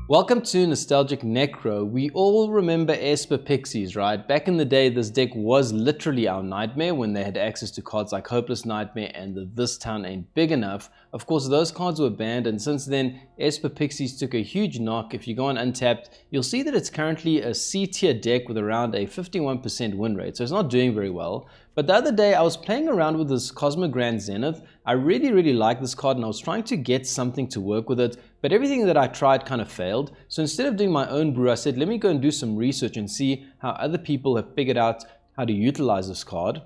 Welcome to Nostalgic Necro. We all remember Esper Pixies, right? Back in the day, this deck was literally our nightmare when they had access to cards like Hopeless Nightmare and the This Town Ain't Big Enough. Of course, those cards were banned, and since then, Esper Pixies took a huge knock. If you go on Untapped, you'll see that it's currently a C-tier deck with around a 51% win rate, so it's not doing very well. But the other day, I was playing around with this Cosmogrand Zenith. I really like this card, and I was trying to get something to work with it, but everything that I tried kind of failed. So instead of doing my own brew, I said, let me go and do some research and see how other people have figured out how to utilize this card.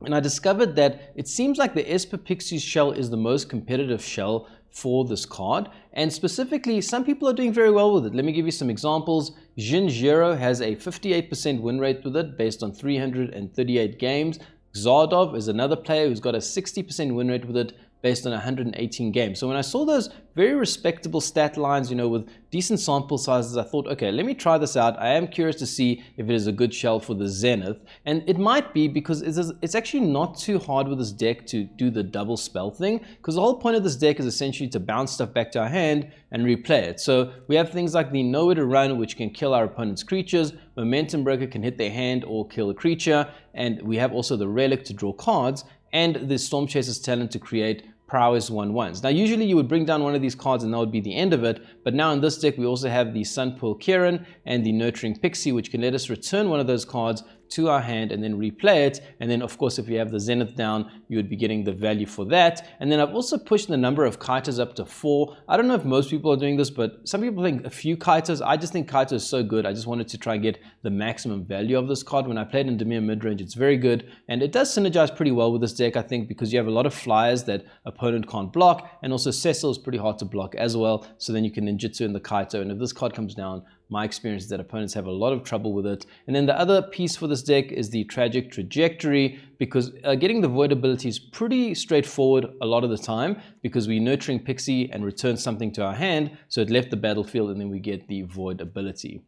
And I discovered that it seems like the Esper Pixies shell is the most competitive shell for this card, and specifically some people are doing very well with it. Let me give you some examples. Jinjiro has a 58% win rate with it based on 338 games. Zardov is another player who's got a 60% win rate with it based on 118 games. So when I saw those very respectable stat lines, with decent sample sizes, I thought, okay, let me try this out. I am curious to see if it is a good shell for the Zenith. And it might be, because it's actually not too hard with this deck to do the double spell thing, because the whole point of this deck is essentially to bounce stuff back to our hand and replay it. So we have things like the Nowhere to Run, which can kill our opponent's creatures. Momentum Breaker can hit their hand or kill a creature. And we have also the Relic to draw cards, and the Storm Chaser's Talent to create Prowess 1/1s. Now usually you would bring down one of these cards and that would be the end of it, but now in this deck we also have the Sunpearl Kieran and the Nurturing Pixie, which can let us return one of those cards to our hand and then replay it. And then of course if you have the Zenith down, you would be getting the value for that. And then I've also pushed the number of Kaitors up to 4. I don't know if most people are doing this, but some people think a few Kaitors. I just think Kaito is so good. I just wanted to try and get the maximum value of this card. When I played in Dimir Midrange, it's very good, and it does synergize pretty well with this deck, I think, because you have a lot of flyers that opponent can't block, and also Cecil is pretty hard to block as well, so then you can ninjutsu in the Kaito, and if this card comes down, my experience is that opponents have a lot of trouble with it. And then the other piece for this deck is the Tragic Trajectory, because getting the Void ability is pretty straightforward a lot of the time, because we Nurturing Pixie and return something to our hand, so it left the battlefield, and then we get the Void ability.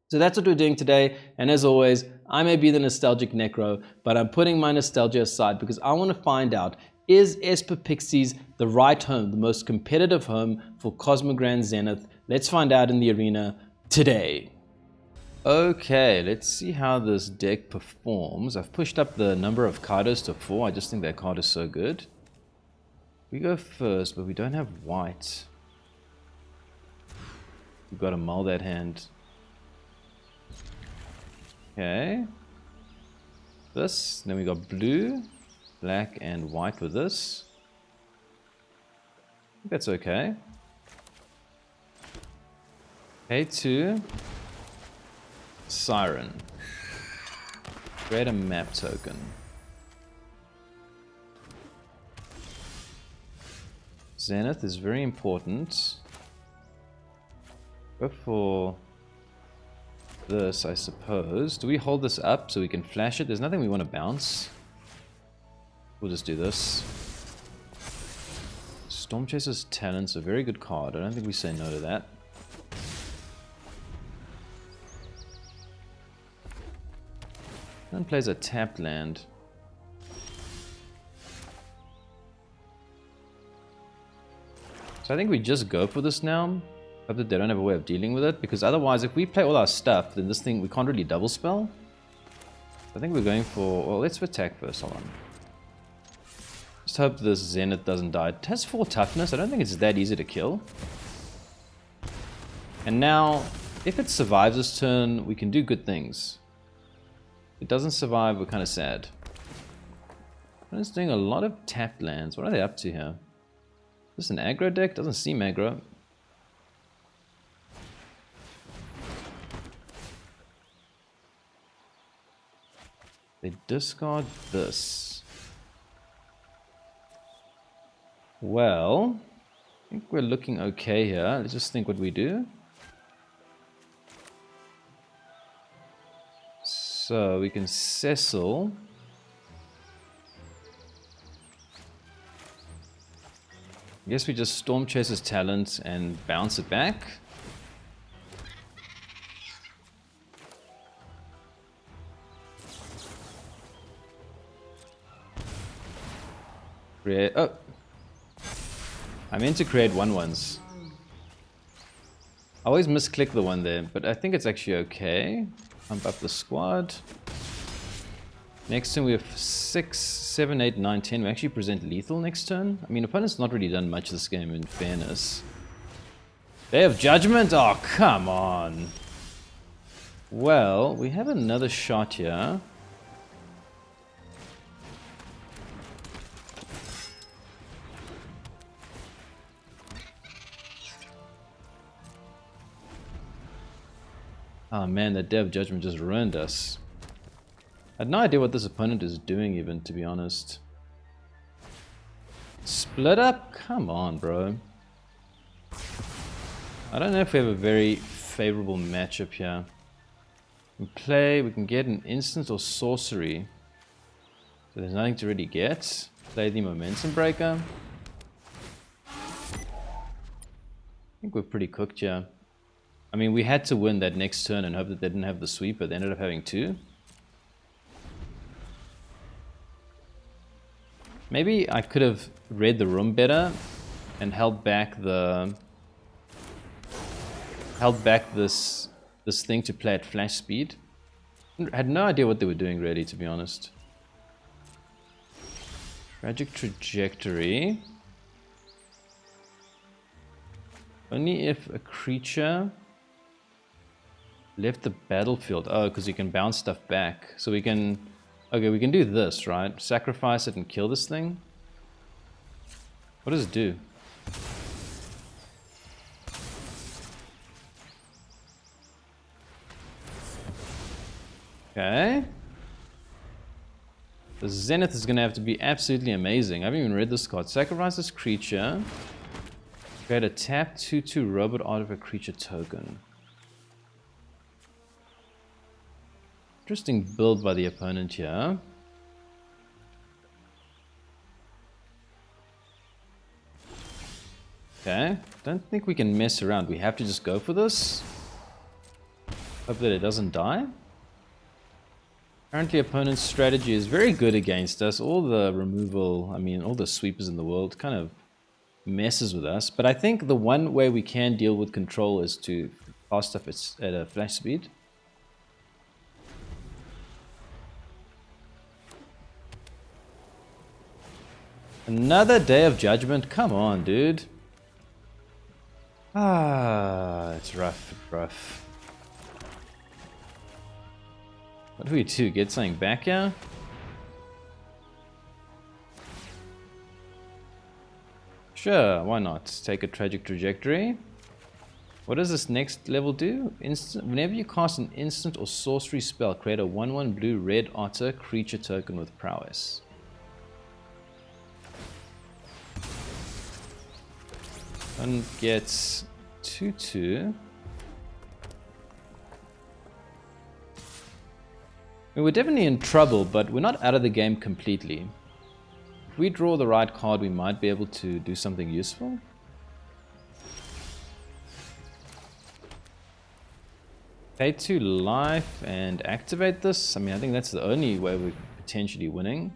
So that's what we're doing today, and as always, I may be the Nostalgic Necro, but I'm putting my nostalgia aside because I want to find out, is Esper Pixies the right home, the most competitive home for Cosmogrand Zenith? Let's find out in the arena today. Okay, let's see how this deck performs. I've pushed up the number of Kaitos to 4. I just think that card is so good. We go first, but we don't have white. We've got to mull that hand. Okay. This, then we got blue, black, and white with this. I think that's okay. K2, Siren. Create a map token. Zenith is very important. Go for this, I suppose. Do we hold this up so we can flash it? There's nothing we want to bounce. We'll just do this. Storm Chaser's Talent's a very good card. I don't think we say no to that. Then plays a tapped land. So I think we just go for this now. Hope that they don't have a way of dealing with it, because otherwise if we play all our stuff, then this thing, we can't really double spell. I think we're going for, well, let's attack first. Hold on. Just hope this Zenith doesn't die. It has 4 toughness. I don't think it's that easy to kill. And now, if it survives this turn, we can do good things. If it doesn't survive, we're kind of sad. It's doing a lot of tapped lands. What are they up to here? Is this an aggro deck? Doesn't seem aggro. They discard this. Well, I think we're looking okay here. Let's just think what we do. So we can Cecil. I guess we just Storm Chaser's Talent and bounce it back. Create. Oh! I meant to create 1/1s. I always misclick the one there, but I think it's actually okay. Pump up the squad. Next turn we have 6, 7, 8, 9, 10. We actually present lethal next turn. I mean, opponent's not really done much this game in fairness. Day of Judgment? Oh, come on. Well, we have another shot here. Oh man, that Day of Judgment just ruined us. I had no idea what this opponent is doing even, to be honest. Split up? Come on, bro. I don't know if we have a very favorable matchup here. We can get an instant or sorcery. So there's nothing to really get. Play the Momentum Breaker. I think we're pretty cooked here. I mean, we had to win that next turn and hope that they didn't have the sweep, but they ended up having 2. Maybe I could have read the room better and held back this thing to play at flash speed. I had no idea what they were doing really, to be honest. Tragic Trajectory. Only if a creature left the battlefield. Oh, because you can bounce stuff back. So we can... Okay, we can do this, right? Sacrifice it and kill this thing. What does it do? Okay. The Zenith is going to have to be absolutely amazing. I haven't even read this card. Sacrifice this creature. Create a tap 2/2 robot artifact creature token. Interesting build by the opponent here. Okay, don't think we can mess around. We have to just go for this. Hope that it doesn't die. Apparently opponent's strategy is very good against us. All the removal, I mean, all the sweepers in the world kind of messes with us. But I think the one way we can deal with control is to cast stuff at a flash speed. Another Day of Judgment? Come on, dude. Ah, it's rough, rough. What do we do? Get something back here? Sure, why not? Take a Tragic Trajectory. What does this next level do? Whenever you cast an instant or sorcery spell, create a 1/1 blue red otter creature token with prowess. One gets 2/2. We're definitely in trouble, but we're not out of the game completely. If we draw the right card, we might be able to do something useful. Pay 2 life and activate this. I mean, I think that's the only way we're potentially winning.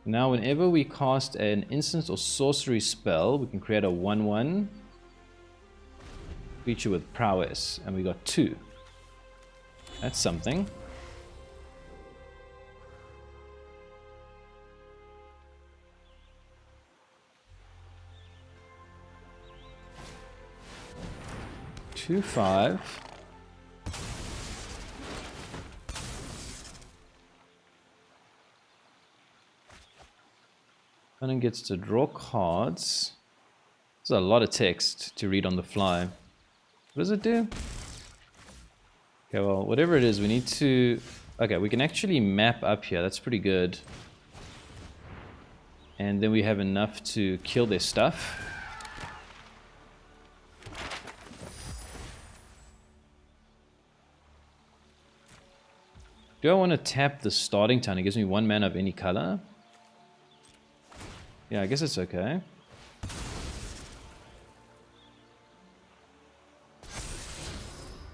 Now, whenever we cast an instant or sorcery spell, we can create a 1/1 creature with prowess, and we got 2. That's something. Two, 5. Opponent gets to draw cards. There's a lot of text to read on the fly. What does it do? Okay, well, whatever it is, we need to... Okay, we can actually map up here. That's pretty good. And then we have enough to kill their stuff. Do I want to tap the starting town? It gives me 1 mana of any color. Yeah, I guess it's okay.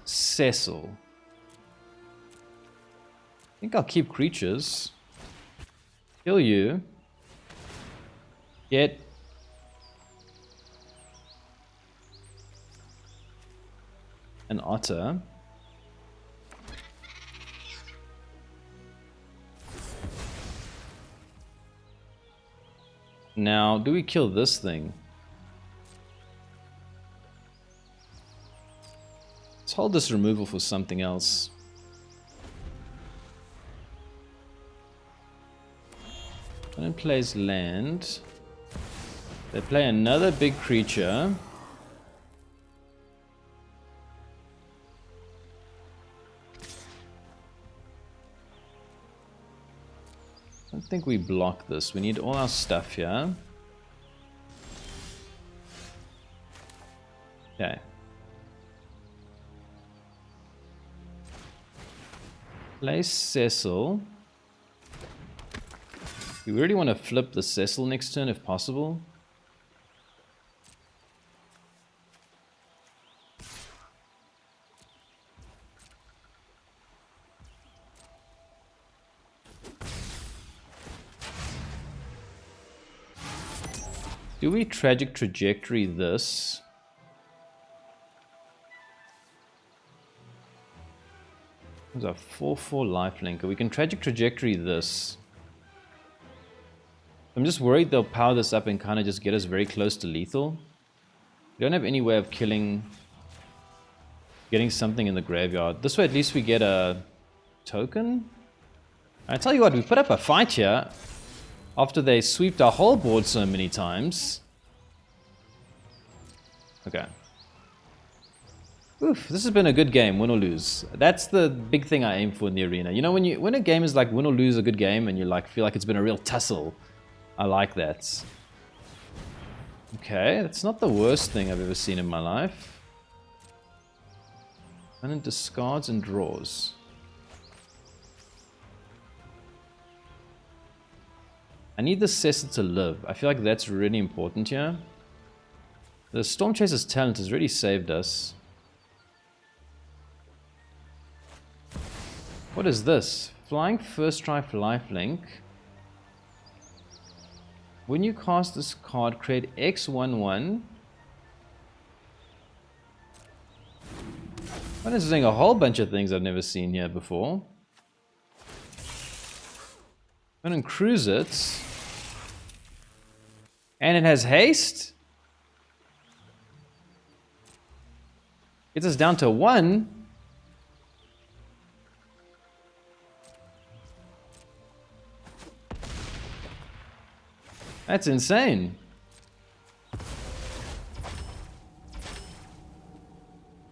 Cecil. I think I'll keep creatures. Kill you. Get... an otter. Now, do we kill this thing? Let's hold this removal for something else. Opponent plays land. They play another big creature. I don't think we block this. We need all our stuff here. Okay. Play Cecil. We really want to flip the Cecil next turn if possible. Do we Tragic Trajectory this? There's a 4/4 lifelinker. We can Tragic Trajectory this. I'm just worried they'll power this up and kind of just get us very close to lethal. We don't have any way of getting something in the graveyard. This way at least we get a token. I tell you what, we put up a fight here after they sweeped our whole board so many times. Okay. Oof, this has been a good game, win or lose. That's the big thing I aim for in the arena. You know, when a game is like win or lose a good game and you like feel like it's been a real tussle, I like that. Okay, that's not the worst thing I've ever seen in my life. And then discards and draws. I need the Cecil to live. I feel like that's really important here. The Storm Chaser's talent has really saved us. What is this? Flying First Strike lifelink. When you cast this card, create X11. What is doing a whole bunch of things I've never seen here before. I'm going to cruise it. And it has haste. Gets us down to 1. That's insane.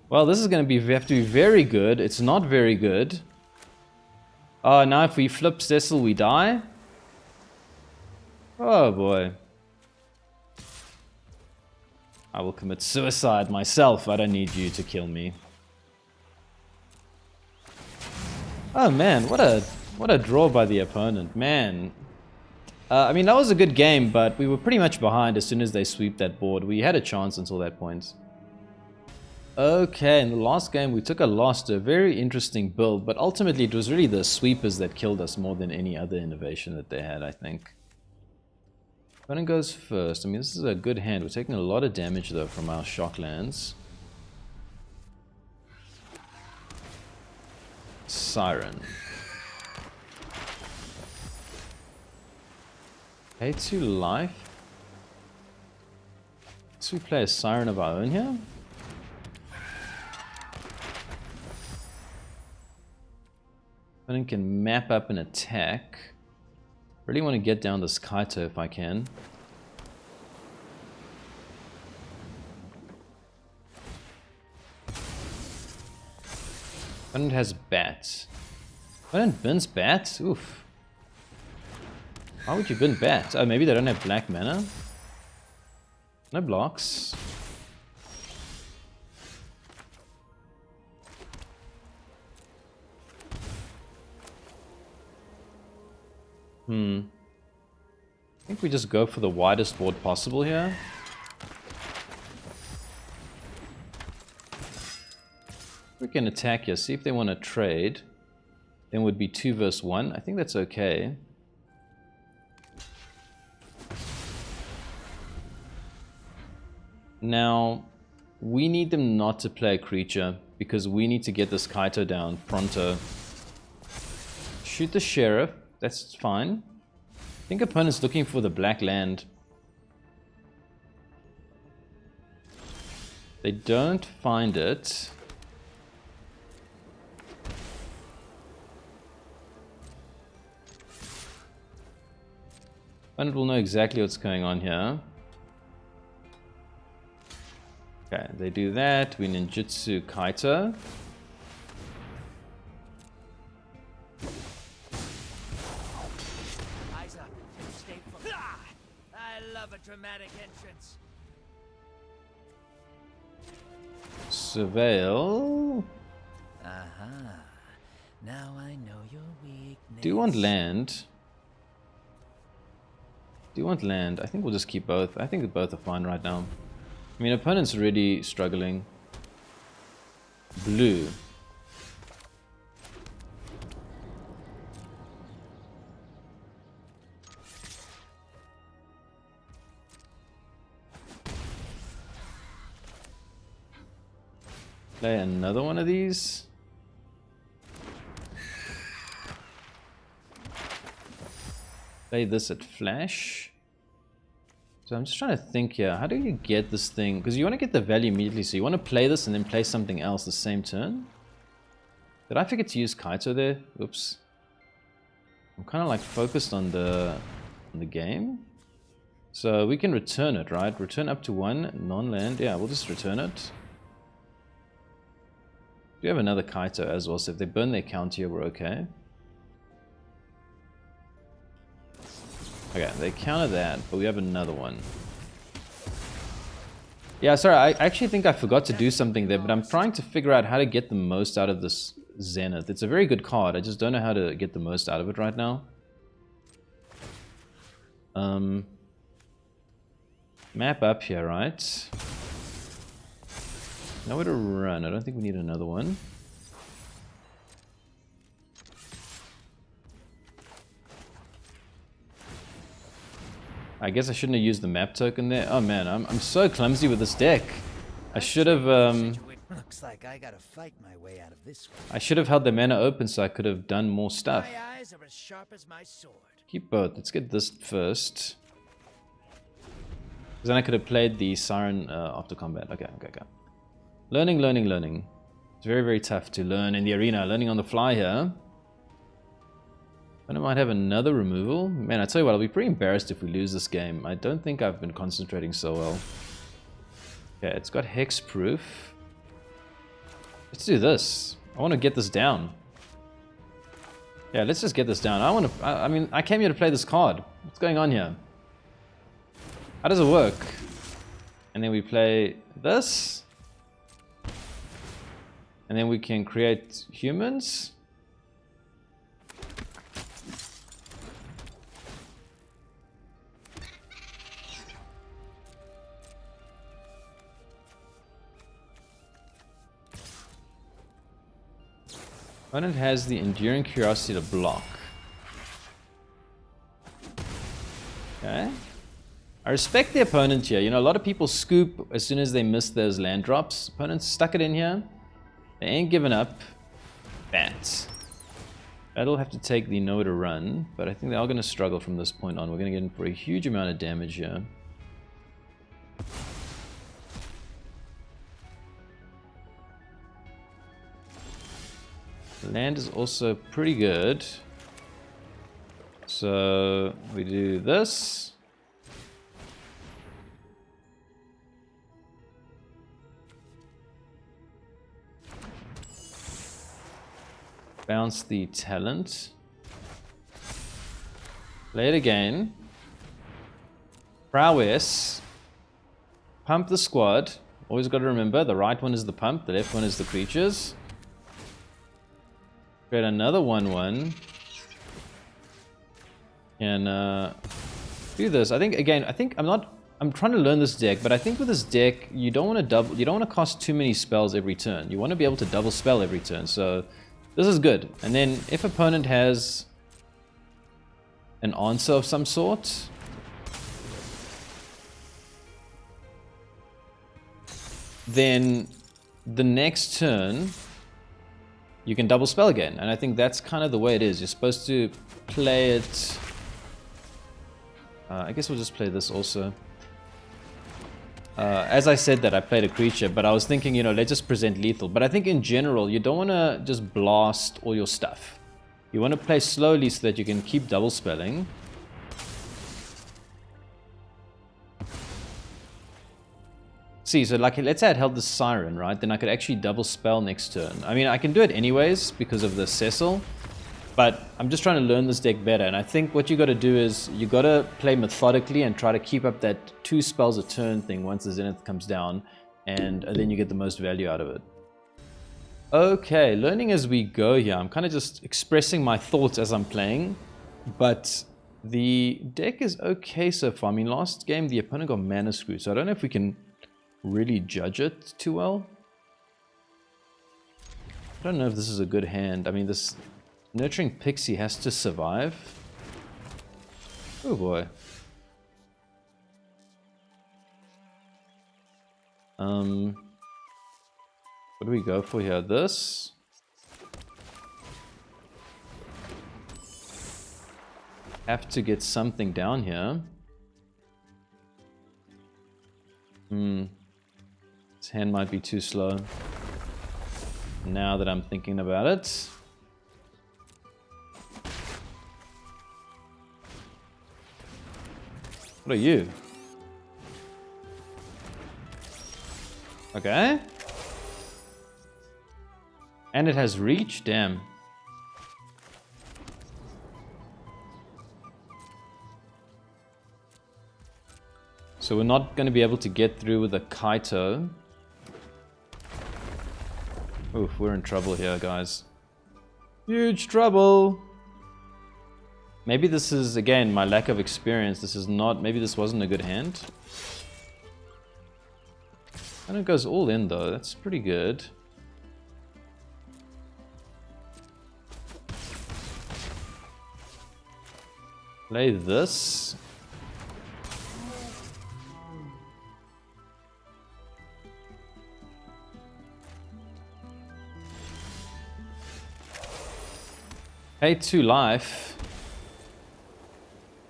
Well, this is going to be, we have to be very good. It's not very good. Oh, now if we flip Cecil, we die? Oh boy. I will commit suicide myself. I don't need you to kill me. Oh man, what a draw by the opponent, man. I mean, that was a good game, but we were pretty much behind as soon as they sweep that board. We had a chance until that point. Okay, in the last game we took a loss to a very interesting build, but ultimately it was really the sweepers that killed us more than any other innovation that they had, I think. Opponent goes first. I mean, this is a good hand. We're taking a lot of damage though from our shock lands. Siren. Pay 2 life. So we play a Siren of our own here. Opponent can map up an attack. Really want to get down this Kaito if I can. Opponent has Bat. Opponent bins Bat? Oof. Why would you bin Bat? Oh, maybe they don't have black mana? No blocks. I think we just go for the widest board possible here. We can attack here, see if they want to trade. Then would be 2 versus 1. I think that's okay. Now, we need them not to play a creature. because we need to get this Kaito down pronto. Shoot the sheriff. That's fine. I think opponent's looking for the black land. They don't find it. Opponent will know exactly what's going on here. Okay, they do that. We ninjutsu Kaito. Eyes up. Stay focused. I love a dramatic entrance. Surveil. Aha. Now I know your weakness. Do you want land? Do you want land? I think we'll just keep both. I think both are fine right now. I mean, opponent's really struggling. Blue. Play another one of these. Play this at flash. So I'm just trying to think here. How do you get this thing? Because you want to get the value immediately. So you want to play this and then play something else the same turn. Did I forget to use Kaito there? Oops. I'm kind of like focused on the game. So we can return it, right? Return up to 1 non-land. Yeah, we'll just return it. We have another Kaito as well, so if they burn their counter here, we're okay. Okay, they counter that, but we have another one. Yeah, sorry, I actually think I forgot to do something there, but I'm trying to figure out how to get the most out of this Zenith. It's a very good card, I just don't know how to get the most out of it right now. Map up here, right? Nowhere to run. I don't think we need another one. I guess I shouldn't have used the map token there. Oh man, I'm so clumsy with this deck. I should have Looks like I gotta fight my way out of this one. I should have held the mana open so I could have done more stuff. My eyes are as sharp as my sword. Keep both. Let's get this first. Because then I could have played the Siren after combat. Okay. Learning. It's very, very tough to learn in the arena. Learning on the fly here. And I might have another removal. Man, I tell you what, I'll be pretty embarrassed if we lose this game. I don't think I've been concentrating so well. Okay, it's got hexproof. Let's do this. I want to get this down. Yeah, let's just get this down. I mean, I came here to play this card. What's going on here? How does it work? And then we play this. And then we can create humans. Opponent has the Enduring Curiosity to block. Okay. I respect the opponent here. You know, a lot of people scoop as soon as they miss those land drops. Opponents stuck it in here. They ain't giving up. Bats. That'll have to take the nowhere to run, but I think they are going to struggle from this point on. We're going to get in for a huge amount of damage here. Land is also pretty good. So we do this. Bounce the talent. Play it again. Prowess. Pump the squad. Always got to remember, the right one is the pump, the left one is the creatures. Create another 1/1. And do this. I think I'm trying to learn this deck, but I think with this deck you don't want to cost too many spells every turn. You want to be able to double spell every turn. So this is good. And then if opponent has an answer of some sort, then the next turn you can double spell again. And I think that's kind of the way it is. You're supposed to play it... I guess we'll just play this also. As I said that, I played a creature, but I was thinking, you know, let's just present lethal. But I think in general, you don't want to just blast all your stuff. You want to play slowly so that you can keep double spelling. See, so like, let's say I'd held the Siren, right? Then I could actually double spell next turn. I mean, I can do it anyways because of the Cecil. But I'm just trying to learn this deck better. And I think what you got to do is you got to play methodically and try to keep up that 2 spells a turn thing once the Zenith comes down. And then you get the most value out of it. Okay, learning as we go here. I'm kind of just expressing my thoughts as I'm playing. But the deck is okay so far. I mean, last game the opponent got mana screwed. So I don't know if we can really judge it too well. I don't know if this is a good hand. I mean, this Nurturing Pixie has to survive. Oh boy. What do we go for here? This? Have to get something down here. This hand might be too slow. Now that I'm thinking about it. What are you? Okay. And it has reach? Damn. So we're not going to be able to get through with a Kaito. Oof, we're in trouble here, guys. Huge trouble! Maybe this is, again, my lack of experience. This is not... Maybe this wasn't a good hand. And it goes all in, though. That's pretty good. Play this. Pay 2 life.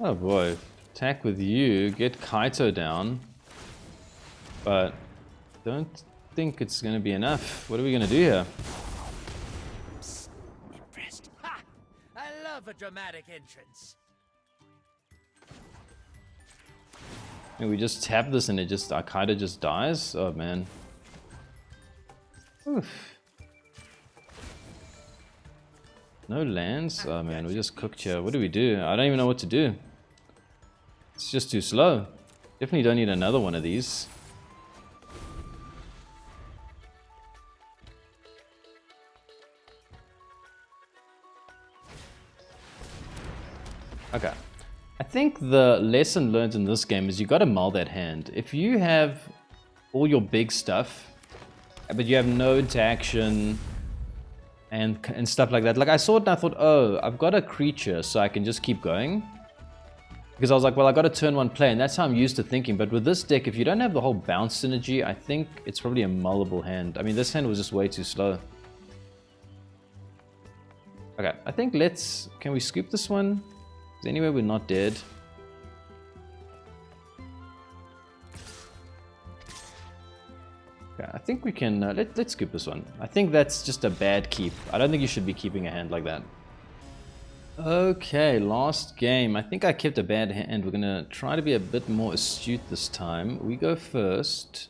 Oh boy. Attack with you. Get Kaito down. But don't think it's going to be enough. What are we going to do here? Impressed. Ha! I love a dramatic entrance. And we just tap this and it just... Kaito just dies? Oh man. Oof. No lands? Oh man, we just cooked here. What do we do? I don't even know what to do. It's just too slow. Definitely don't need another one of these. Okay. I think the lesson learned in this game is you gotta mull that hand. If you have all your big stuff, but you have no interaction and stuff like that. Like I saw it and I thought, oh, I've got a creature so I can just keep going. Because I was like, well, I got a turn 1 play, and that's how I'm used to thinking. But with this deck, if you don't have the whole bounce synergy, I think it's probably a mullable hand. I mean, this hand was just way too slow. Okay, I think let's... Can we scoop this one? Is there any way we're not dead? Okay, I think we can... let's scoop this one. I think that's just a bad keep. I don't think you should be keeping a hand like that. Okay, last game. I think I kept a bad hand. We're going to try to be a bit more astute this time. We go first.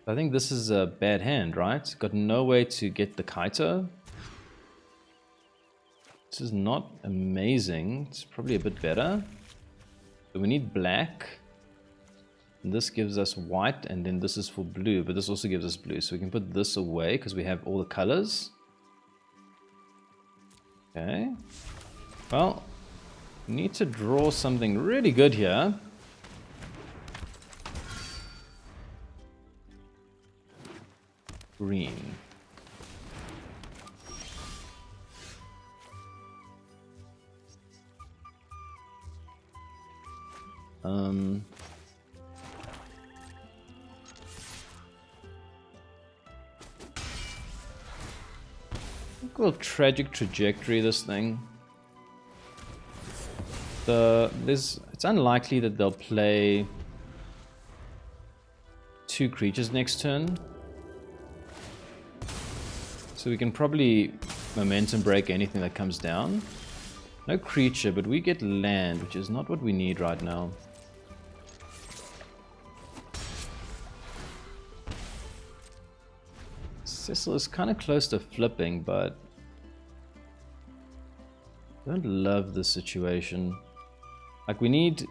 I think this is a bad hand, right? Got no way to get the Kaito. This is not amazing. It's probably a bit better. So we need black. And this gives us white, and then this is for blue, but this also gives us blue. So we can put this away because we have all the colors. Okay. Well, we need to draw something really good here. Green. think we'll Tragic Trajectory this thing. It's unlikely that they'll play 2 creatures next turn. So we can probably momentum break anything that comes down. No creature, but we get land, which is not what we need right now. Cecil is kind of close to flipping, but I don't love this situation. Like we need,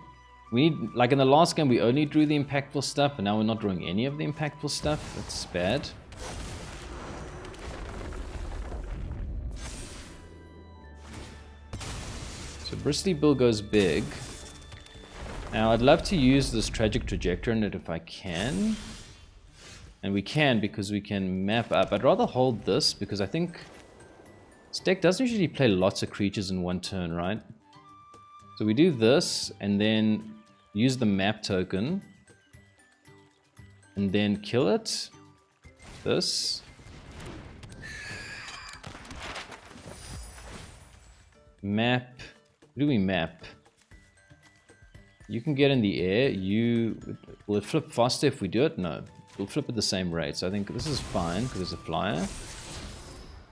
like in the last game we only drew the impactful stuff, and now we're not drawing any of the impactful stuff. That's bad. So Bristly Bill goes big. Now I'd love to use this Tragic Trajectory on it if I can. And we can because we can map up. I'd rather hold this because I think this deck doesn't usually play lots of creatures in one turn, right? So we do this and then use the map token and then kill it. This. Map. What do we map? You can get in the air. Will it flip faster if we do it? No. We'll flip at the same rate, so I think this is fine because it's a flyer.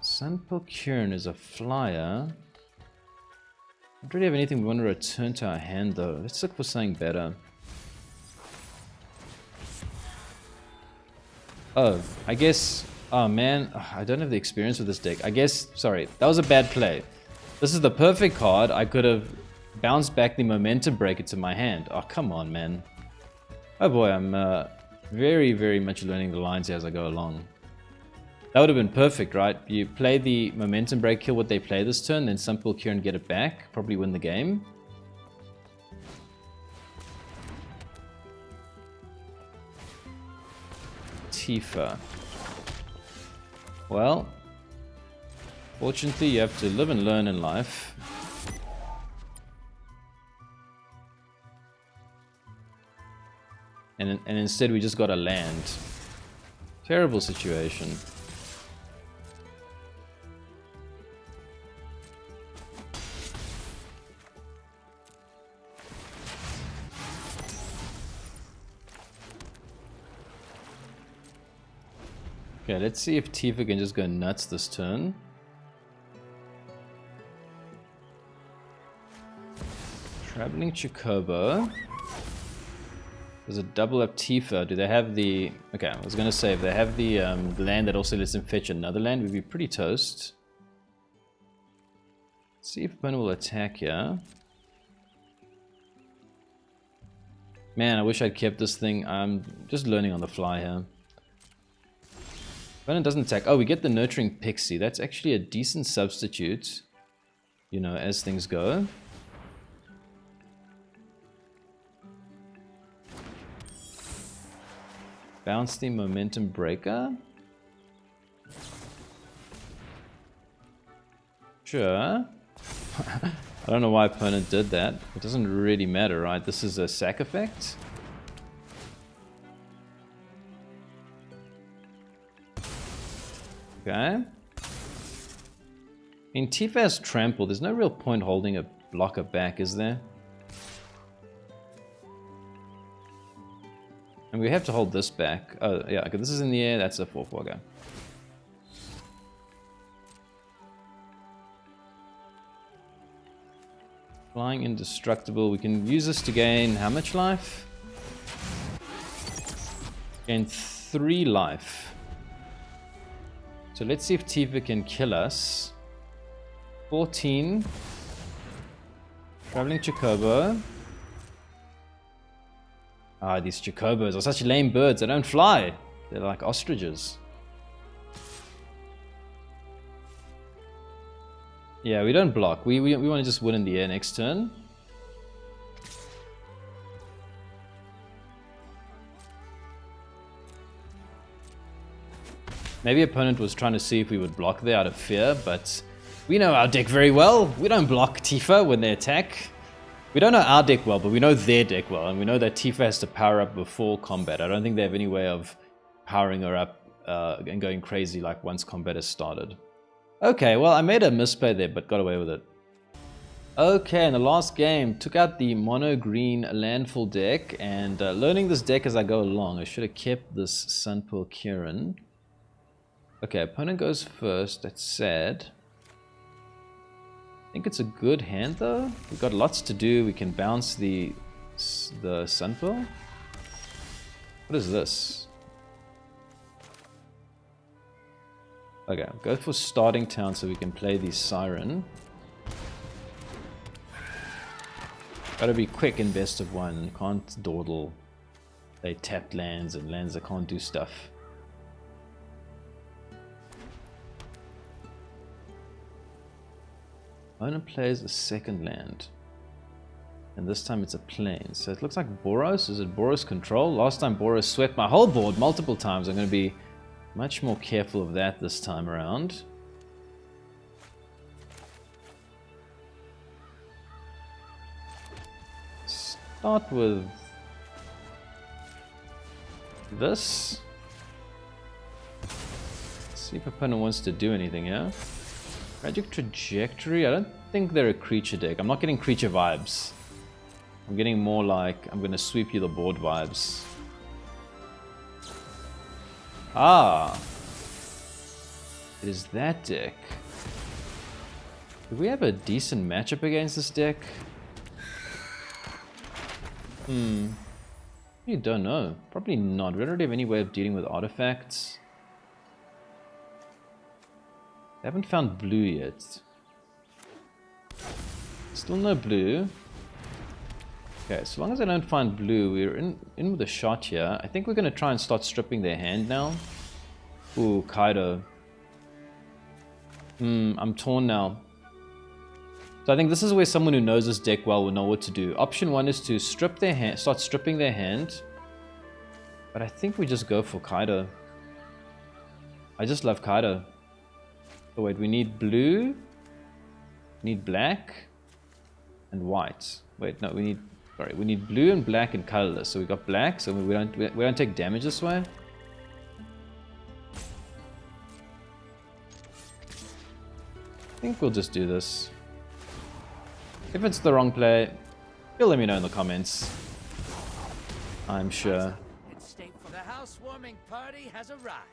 Sunpearl Kieran is a flyer. I don't really have anything we want to return to our hand though. Let's look for something better. Oh, I guess... Oh man, I don't have the experience with this deck. I guess... Sorry, that was a bad play. This is the perfect card. I could have bounced back the momentum breaker to my hand. Oh, come on, man. Oh boy, I'm... very, very much learning the lines here as I go along. That would have been perfect, right? You play the momentum break, kill what they play this turn, then Sunpearl Kieran get it back, probably win the game. Tifa. Well, fortunately you have to live and learn in life. And instead we just got a land. Terrible situation. Okay, let's see if Tifa can just go nuts this turn. Traveling Chocobo. There's a double up Tifa. Do they have the... Okay, I was going to say, if they have the land that also lets them fetch another land, we'd be pretty toast. Let's see if opponent will attack here. Man, I wish I'd kept this thing. I'm just learning on the fly here. Opponent doesn't attack. Oh, we get the Nurturing Pixie. That's actually a decent substitute, you know, as things go. Bounce the momentum breaker. Sure. I don't know why opponent did that. It doesn't really matter, right? This is a sack effect. Okay. In Tifa has trample. There's no real point holding a blocker back, is there? And we have to hold this back. Oh, yeah, okay, this is in the air, that's a 4/4, okay. Flying Indestructible, we can use this to gain how much life? Gain 3 life. So let's see if Tifa can kill us. 14. Traveling Chocobo. Ah, these Chocobos are such lame birds. They don't fly. They're like ostriches. Yeah, we don't block. We want to just win in the air next turn. Maybe opponent was trying to see if we would block there out of fear, but we know our deck very well. We don't block Tifa when they attack. We don't know our deck well, but we know their deck well, and we know that Tifa has to power up before combat. I don't think they have any way of powering her up and going crazy like once combat has started. Okay, well, I made a misplay there, but got away with it. Okay, in the last game, took out the mono green Landfall deck, and learning this deck as I go along. I should have kept this Sunpearl Kieran. Okay, opponent goes first. That's sad. I think it's a good hand though. We've got lots to do. We can bounce the Sunpearl. What is this? Okay, go for starting town so we can play the Siren. Gotta be quick in best of one. Can't dawdle. They tapped lands and lands that can't do stuff. Opponent plays a second land. And this time it's a plane. So it looks like Boros. Is it Boros control? Last time Boros swept my whole board multiple times. I'm going to be much more careful of that this time around. Start with this. See if opponent wants to do anything here. Tragic Trajectory. I don't think they're a creature deck. I'm not getting creature vibes. I'm getting more like I'm going to sweep you the board vibes. Ah. It is that deck. Do we have a decent matchup against this deck? You don't know. Probably not. We don't really have any way of dealing with artifacts. I haven't found blue yet. Still no blue. Okay, so long as I don't find blue, we're in with a shot here. I think we're going to try and start stripping their hand now. Ooh, Kaido. I'm torn now. So I think this is where someone who knows this deck well will know what to do. Option 1 is to strip their hand, start stripping their hand. But I think we just go for Kaido. I just love Kaido. Oh wait, we need blue, we need black, and white. Wait, no, we need blue and black and colorless. So we got black, so we don't take damage this way. I think we'll just do this. If it's the wrong play, you'll let me know in the comments. I'm sure. The housewarming party has arrived.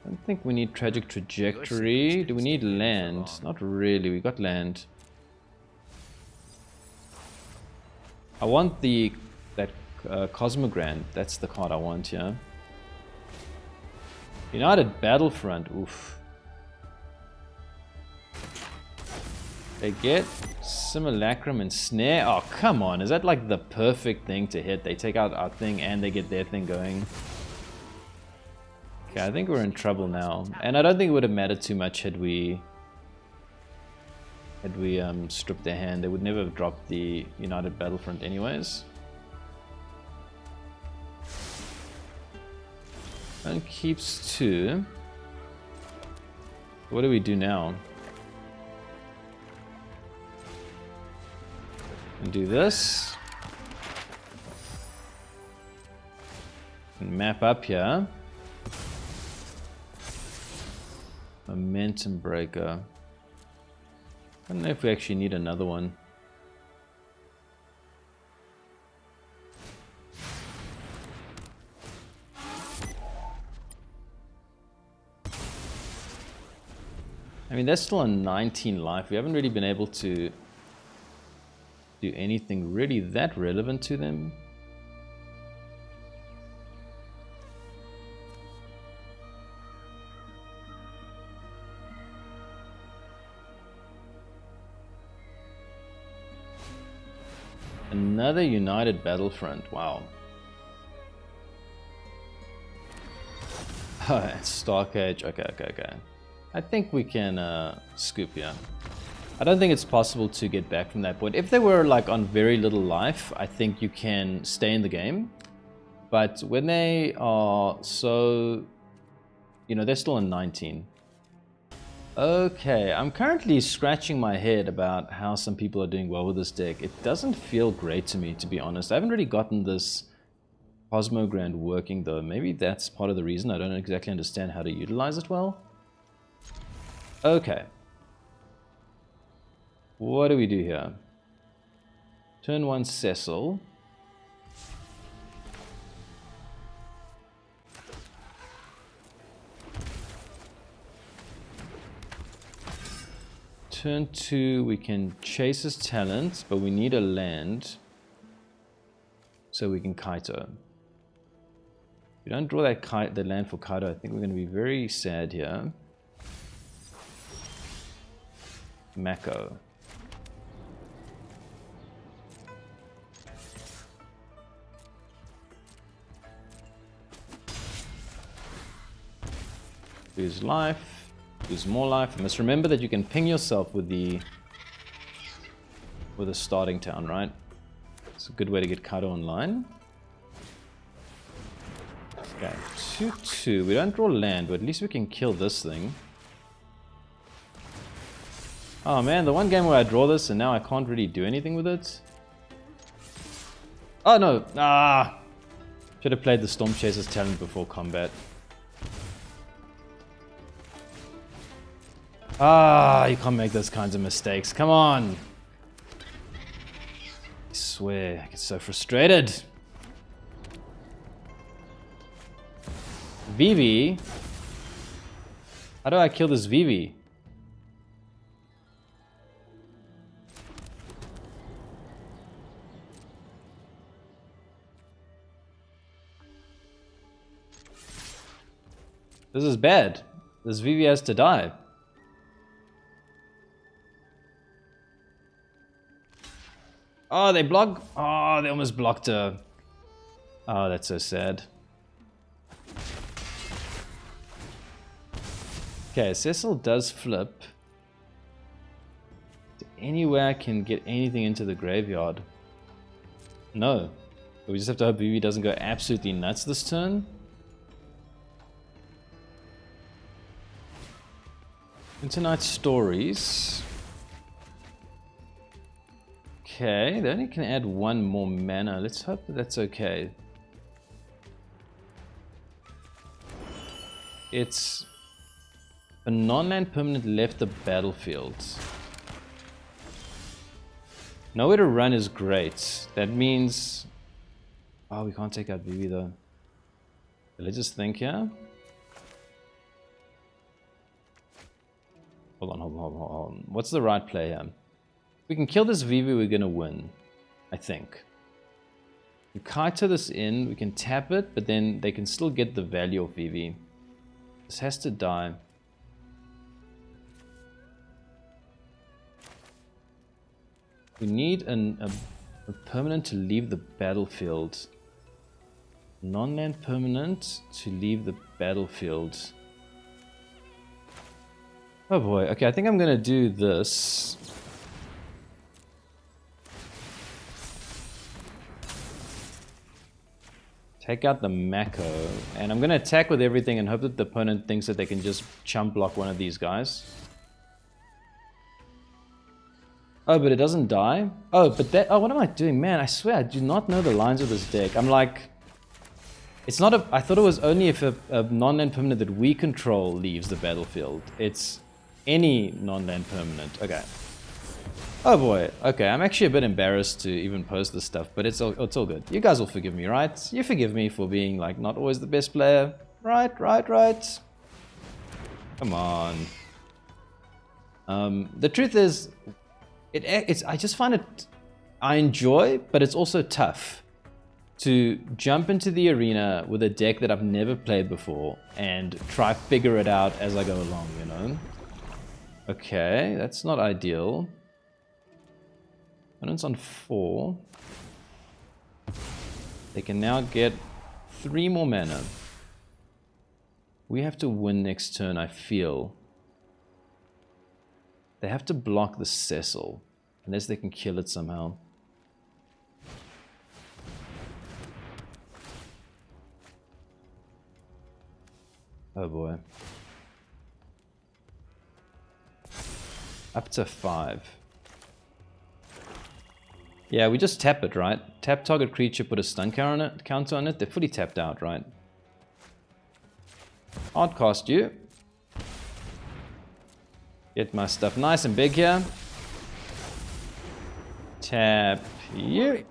I don't think we need Tragic Trajectory. Do we need land? Not really, we got land. I want that Cosmogrand. That's the card I want here. United Battlefront. Oof. They get Simulacrum and Snare. Oh, come on. Is that like the perfect thing to hit? They take out our thing and they get their thing going. Okay, I think we're in trouble now. And I don't think it would have mattered too much had we stripped their hand. They would never have dropped the United Battlefront anyways. And keeps 2. What do we do now? And do this. And map up here. Momentum Breaker. I don't know if we actually need another one. I mean, they're still on 19 life. We haven't really been able to do anything really that relevant to them. Another United Battlefront, wow. Oh, it's Stark Age, okay. I think we can scoop here. I don't think it's possible to get back from that point. If they were like on very little life, I think you can stay in the game. But when they are so, you know, they're still on 19. Okay, I'm currently scratching my head about how some people are doing well with this deck. It doesn't feel great to me, to be honest. I haven't really gotten this Cosmogrand working though. Maybe that's part of the reason. I don't exactly understand how to utilize it well. Okay. What do we do here? Turn 1 Cecil. Turn 2, we can chase his talents, but we need a land so we can Kaito. If we don't draw that the land for Kaito, I think we're going to be very sad here. Mako. Lose life. Lose more life. You must remember that you can ping yourself with a starting town, right? It's a good way to get Kaito online. Okay, 2-2. We don't draw land, but at least we can kill this thing. Oh man, the one game where I draw this and now I can't really do anything with it. Oh no! Ah! Should have played the Storm Chaser's talent before combat. Ah, you can't make those kinds of mistakes. Come on! I swear, I get so frustrated. Vivi? How do I kill this Vivi? This is bad. This Vivi has to die. Oh, they block. Oh, they almost blocked her. Oh, that's so sad. Okay, Cecil does flip. Is there any way I can get anything into the graveyard? No. We just have to hope Vivi doesn't go absolutely nuts this turn. Internight Stories. Okay, they only can add 1 more mana. Let's hope that that's okay. It's a non-land permanent left the battlefield. Nowhere to run is great. That means... Oh, we can't take out Vivi though. Let's just think here. Hold on. What's the right play here? If we can kill this Vivi, we're gonna win. I think. We Kaito this in, we can tap it, but then they can still get the value of Vivi. This has to die. We need a permanent to leave the battlefield. Non-land permanent to leave the battlefield. Oh boy, okay, I think I'm gonna do this. Take out the Mako, and I'm gonna attack with everything and hope that the opponent thinks that they can just chump block one of these guys. Oh, but it doesn't die? Oh, but that, oh, what am I doing? Man, I swear I do not know the lines of this deck. I'm like, it's not a, I thought it was only if a non-land permanent that we control leaves the battlefield. It's any non-land permanent. Okay. Oh boy. Okay, I'm actually a bit embarrassed to even post this stuff, but it's all good. You guys will forgive me, right? You forgive me for being like not always the best player. Right. Come on. The truth is, I just find it, I enjoy, but it's also tough to jump into the arena with a deck that I've never played before and try figure it out as I go along, you know? Okay, that's not ideal. Opponent's on 4. They can now get 3 more mana. We have to win next turn, I feel. They have to block the Cecil, unless they can kill it somehow. Oh boy. Up to 5. Yeah, we just tap it, right? Tap target creature, put a stun counter on it. They're fully tapped out, right? Hard cast you. Get my stuff nice and big here. Tap you.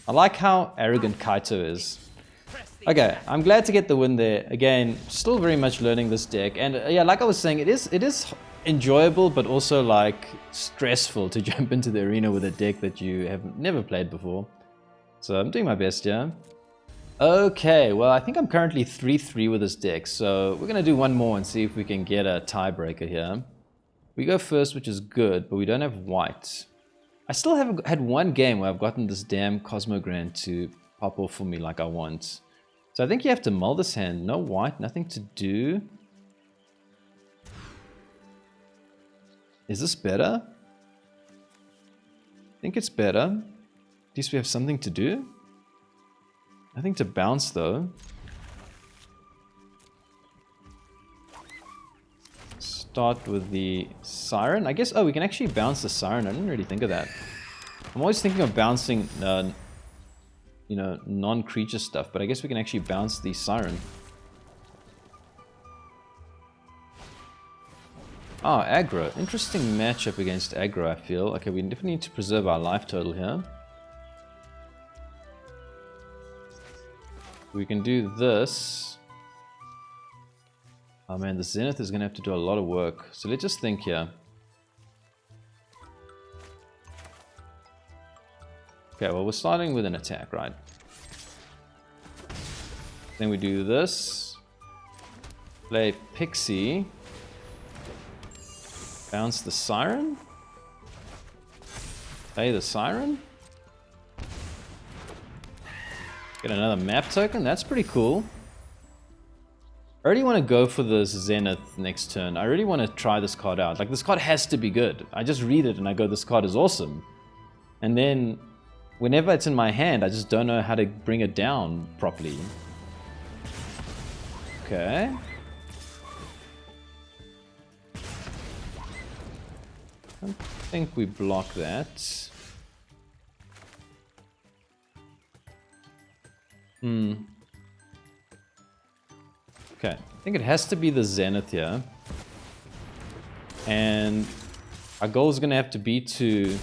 I like how arrogant Kaito is. Okay, I'm glad to get the win there. Again, still very much learning this deck. And yeah, like I was saying, it is enjoyable, but also like stressful to jump into the arena with a deck that you have never played before. So I'm doing my best here. Okay, well, I think I'm currently 3-3 with this deck, so we're going to do one more and see if we can get a tiebreaker here. We go first, which is good, but we don't have white. I still haven't had one game where I've gotten this damn Cosmogrand to pop off for me like I want. So I think you have to mull this hand. No white, nothing to do. Is this better? I think it's better. At least we have something to do. Nothing to bounce though. Start with the Siren. I guess, oh, we can actually bounce the Siren. I didn't really think of that. I'm always thinking of bouncing, you know, non-creature stuff, but I guess we can actually bounce the Siren. Oh, aggro. Interesting matchup against aggro, I feel. Okay, we definitely need to preserve our life total here. We can do this. Oh man, the Zenith is going to have to do a lot of work. So let's just think here. Okay, well, we're starting with an attack, right? Then we do this. Play Pixie. Bounce the Siren. Play the Siren. Get another map token. That's pretty cool. I really want to go for this Zenith next turn. I really want to try this card out. Like, this card has to be good. I just read it and I go, this card is awesome. And then, whenever it's in my hand, I just don't know how to bring it down properly. Okay. I don't think we block that. Okay, I think it has to be the Zenith here. And our goal is going to have to be to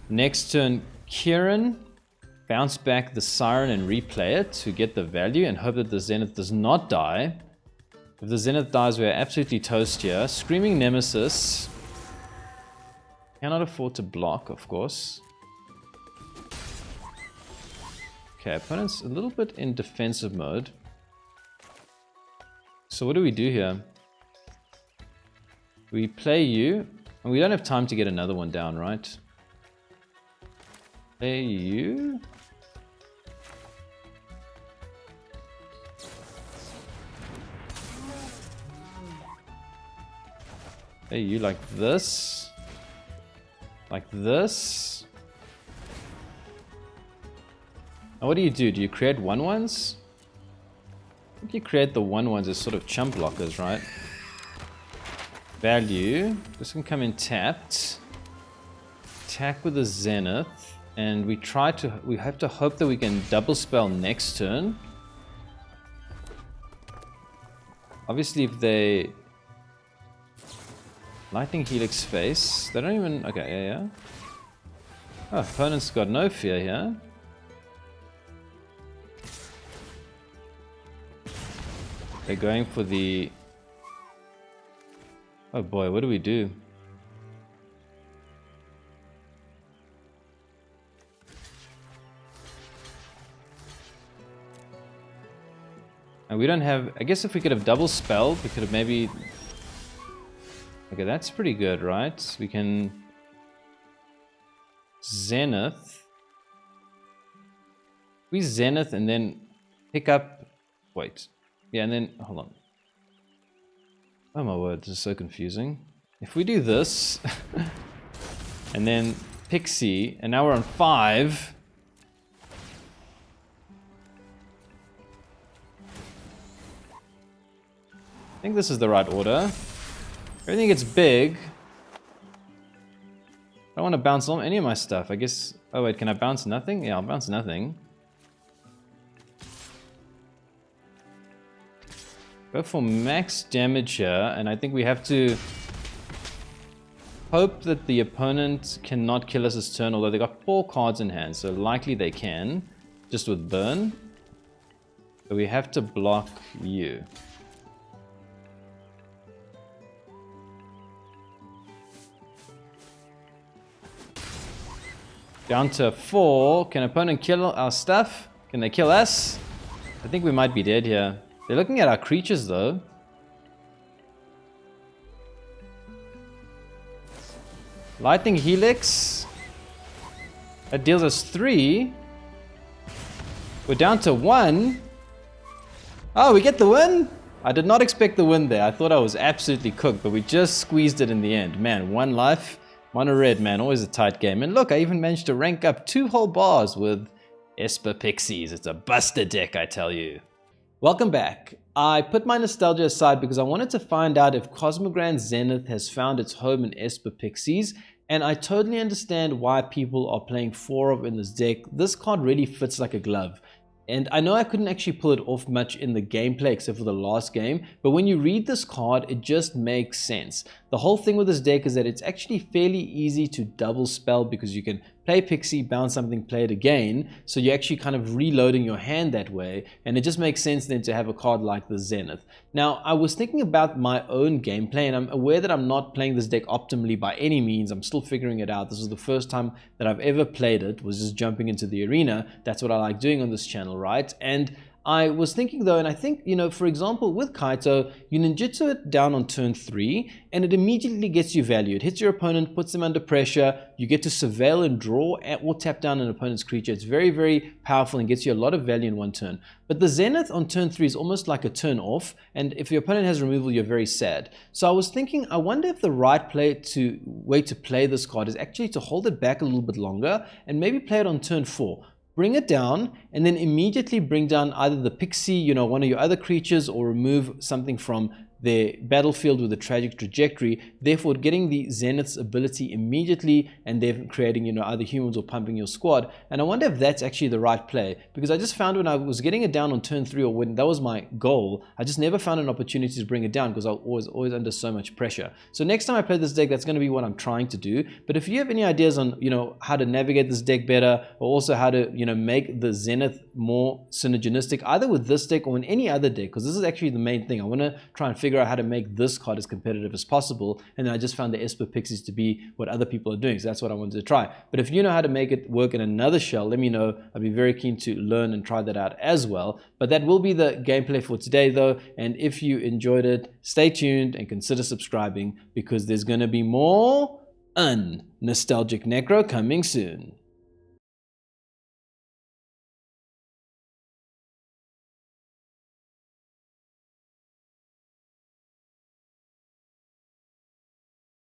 next turn Kieran, bounce back the Siren and replay it to get the value and hope that the Zenith does not die. If the Zenith dies, we're absolutely toast here. Screaming Nemesis. Cannot afford to block, of course. Okay, opponent's a little bit in defensive mode. So what do we do here? We play you, and we don't have time to get another one down, right? Play you. Play you like this. Like this. Now what do? Do you create 1/1s? I think you create the 1/1s as sort of chump blockers, right? Value. This can come in tapped. Attack with the Zenith. And we have to hope that we can double spell next turn. Obviously if they... Lightning Helix face. They don't even... Okay, yeah. Oh, opponent's got no fear here. They're going for the... Oh boy, what do we do? And we don't have... I guess if we could have double spelled, we could have maybe... Okay, that's pretty good, right? We can... Zenith. We Zenith and then pick up... Wait. Yeah, and then... Hold on. Oh my word, this is so confusing. If we do this... and then Pixie, and now we're on 5... I think this is the right order. Everything gets big. I don't want to bounce on any of my stuff. I guess... Oh wait, can I bounce nothing? Yeah, I'll bounce nothing. Go for max damage here, and I think we have to hope that the opponent cannot kill us this turn, although they got 4 cards in hand, so likely they can, just with burn. So we have to block you. Down to 4. Can opponent kill our stuff? Can they kill us? I think we might be dead here. They're looking at our creatures though. Lightning Helix. That deals us 3. We're down to 1. Oh, we get the win? I did not expect the win there. I thought I was absolutely cooked, but we just squeezed it in the end. Man, 1 life, mono red, man, always a tight game. And look, I even managed to rank up 2 whole bars with Esper Pixies. It's a buster deck, I tell you. Welcome back. I put my nostalgia aside because I wanted to find out if Cosmogrand Zenith has found its home in Esper Pixies, and I totally understand why people are playing 4 of in this deck. This card really fits like a glove. And I know I couldn't actually pull it off much in the gameplay except for the last game, but when you read this card, it just makes sense. The whole thing with this deck is that it's actually fairly easy to double spell because you can play Pixie, bounce something, play it again, so you're actually kind of reloading your hand that way, and it just makes sense then to have a card like the Zenith. Now, I was thinking about my own gameplay, and I'm aware that I'm not playing this deck optimally by any means. I'm still figuring it out. This was the first time that I've ever played it, was just jumping into the arena. That's what I like doing on this channel, right? And I was thinking though, and I think, you know, for example, with Kaito, you ninjutsu it down on turn 3, and it immediately gets you value. It hits your opponent, puts them under pressure, you get to surveil and draw or tap down an opponent's creature. It's very, very powerful and gets you a lot of value in 1 turn. But the Zenith on turn 3 is almost like a turn off, and if your opponent has removal, you're very sad. So I was thinking, I wonder if the right way to play this card is actually to hold it back a little bit longer, and maybe play it on turn 4. Bring it down, and then immediately bring down either the Pixie, you know, one of your other creatures, or remove something from their battlefield with a tragic trajectory, therefore getting the Zenith's ability immediately, and they're creating, you know, either humans or pumping your squad. And I wonder if that's actually the right play, because I just found when I was getting it down on turn 3, or when that was my goal, I just never found an opportunity to bring it down because I was always under so much pressure. So next time I play this deck, that's going to be what I'm trying to do. But if you have any ideas on, you know, how to navigate this deck better, or also how to, you know, make the Zenith more synergistic, either with this deck or in any other deck, because this is actually the main thing. I want to try and figure out how to make this card as competitive as possible, and then I just found the Esper Pixies to be what other people are doing, so that's what I wanted to try. But if you know how to make it work in another shell, let me know. I'd be very keen to learn and try that out as well. But that will be the gameplay for today though, and if you enjoyed it, stay tuned and consider subscribing, because there's going to be more nostalgic Necro coming soon.